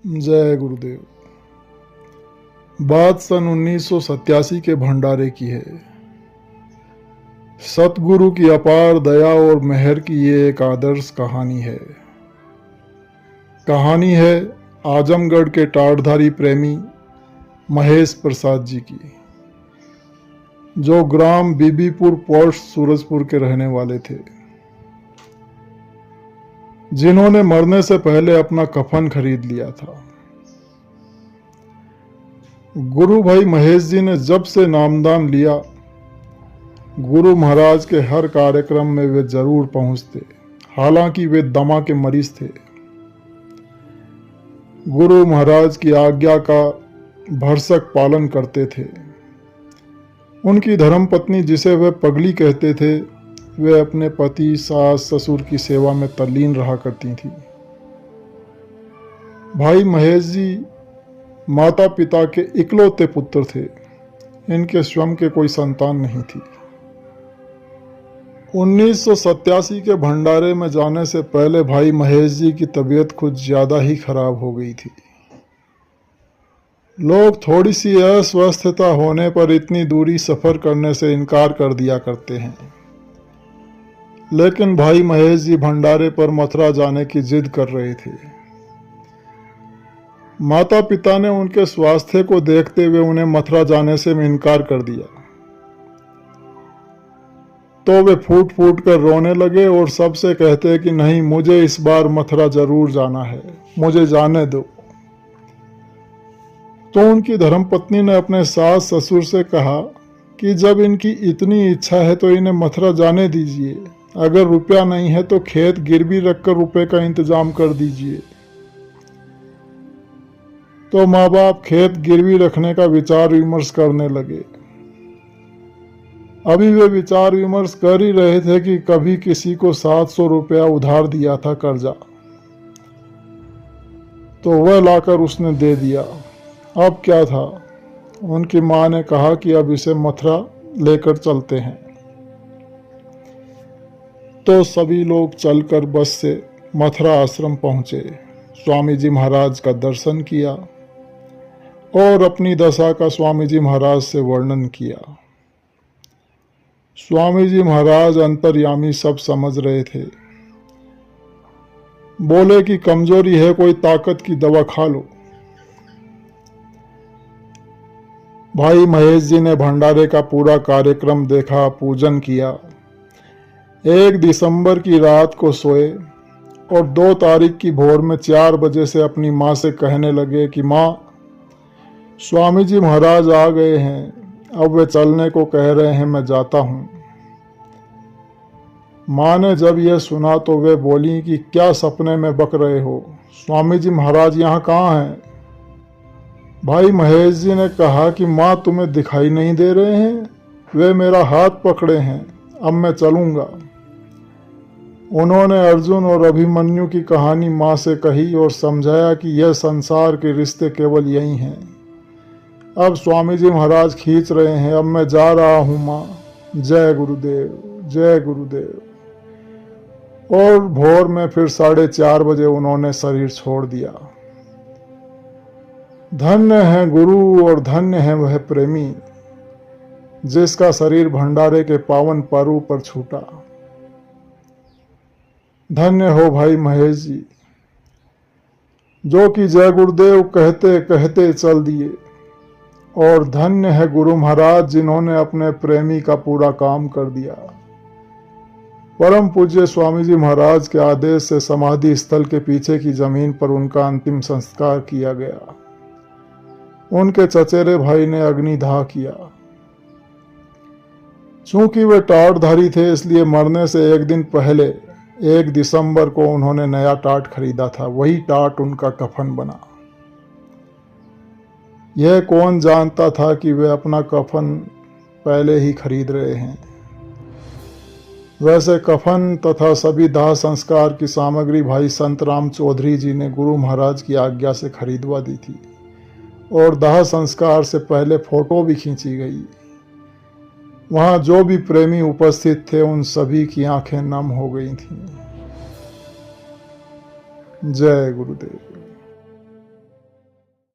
जय गुरुदेव। बात सन 1987 के भंडारे की है। सतगुरु की अपार दया और मेहर की ये एक आदर्श कहानी है। कहानी है आजमगढ़ के टाटधारी प्रेमी महेश प्रसाद जी की, जो ग्राम बीबीपुर पोस्ट सूरजपुर के रहने वाले थे, जिन्होंने मरने से पहले अपना कफन खरीद लिया था। गुरु भाई महेश जी ने जब से नामदान लिया, गुरु महाराज के हर कार्यक्रम में वे जरूर पहुंचते। हालांकि वे दमा के मरीज थे। गुरु महाराज की आज्ञा का भरसक पालन करते थे। उनकी धर्मपत्नी, जिसे वे पगली कहते थे, वे अपने पति, सास, ससुर की सेवा में तल्लीन रहा करती थी। भाई महेश जी माता पिता के इकलौते पुत्र थे। इनके स्वयं के कोई संतान नहीं थी। 1987 के भंडारे में जाने से पहले भाई महेश जी की तबीयत कुछ ज्यादा ही खराब हो गई थी। लोग थोड़ी सी अस्वस्थता होने पर इतनी दूरी सफर करने से इनकार कर दिया करते हैं, लेकिन भाई महेश जी भंडारे पर मथुरा जाने की जिद कर रहे थे। माता पिता ने उनके स्वास्थ्य को देखते हुए उन्हें मथुरा जाने से इनकार कर दिया, तो वे फूट फूट कर रोने लगे और सबसे कहते कि नहीं, मुझे इस बार मथुरा जरूर जाना है, मुझे जाने दो। तो उनकी धर्मपत्नी ने अपने सास ससुर से कहा कि जब इनकी इतनी इच्छा है तो इन्हें मथुरा जाने दीजिए। अगर रुपया नहीं है तो खेत गिरवी रखकर रुपए का इंतजाम कर दीजिए। तो माँ बाप खेत गिरवी रखने का विचार विमर्श करने लगे। अभी वे विचार विमर्श कर ही रहे थे कि कभी किसी को 700 रुपया उधार दिया था कर्जा, तो वह लाकर उसने दे दिया। अब क्या था, उनकी माँ ने कहा कि अब इसे मथुरा लेकर चलते हैं। तो सभी लोग चलकर बस से मथुरा आश्रम पहुंचे। स्वामी जी महाराज का दर्शन किया और अपनी दशा का स्वामी जी महाराज से वर्णन किया। स्वामी जी महाराज अंतर्यामी सब समझ रहे थे। बोले कि कमजोरी है, कोई ताकत की दवा खा लो। भाई महेश जी ने भंडारे का पूरा कार्यक्रम देखा, पूजन किया। 1 दिसंबर की रात को सोए और 2 तारीख की भोर में 4 बजे से अपनी माँ से कहने लगे कि माँ, स्वामी जी महाराज आ गए हैं, अब वे चलने को कह रहे हैं, मैं जाता हूँ। माँ ने जब यह सुना तो वे बोली कि क्या सपने में बक रहे हो, स्वामी जी महाराज यहाँ कहाँ हैं? भाई महेश जी ने कहा कि माँ, तुम्हें दिखाई नहीं दे रहे हैं? वे मेरा हाथ पकड़े हैं, अब मैं चलूँगा। उन्होंने अर्जुन और अभिमन्यु की कहानी माँ से कही और समझाया कि यह संसार के रिश्ते केवल यही हैं। अब स्वामी जी महाराज खींच रहे हैं, अब मैं जा रहा हूँ माँ। जय गुरुदेव, जय गुरुदेव। और भोर में फिर 4:30 बजे उन्होंने शरीर छोड़ दिया। धन्य है गुरु और धन्य है वह प्रेमी, जिसका शरीर भंडारे के पावन पर्व पर छूटा। धन्य हो भाई महेश जी, जो कि जय गुरुदेव कहते कहते चल दिए। और धन्य है गुरु महाराज, जिन्होंने अपने प्रेमी का पूरा काम कर दिया। परम पूज्य स्वामी जी महाराज के आदेश से समाधि स्थल के पीछे की जमीन पर उनका अंतिम संस्कार किया गया। उनके चचेरे भाई ने अग्निदाह किया। चूंकि वे टाटधारी थे, इसलिए मरने से 1 दिन पहले 1 दिसंबर को उन्होंने नया टाट खरीदा था। वही टाट उनका कफन बना। यह कौन जानता था कि वे अपना कफन पहले ही खरीद रहे हैं। वैसे कफन तथा सभी दाह संस्कार की सामग्री भाई संतराम चौधरी जी ने गुरु महाराज की आज्ञा से खरीदवा दी थी और दाह संस्कार से पहले फोटो भी खींची गई। वहां जो भी प्रेमी उपस्थित थे, उन सभी की आंखें नम हो गई थीं। जय गुरुदेव।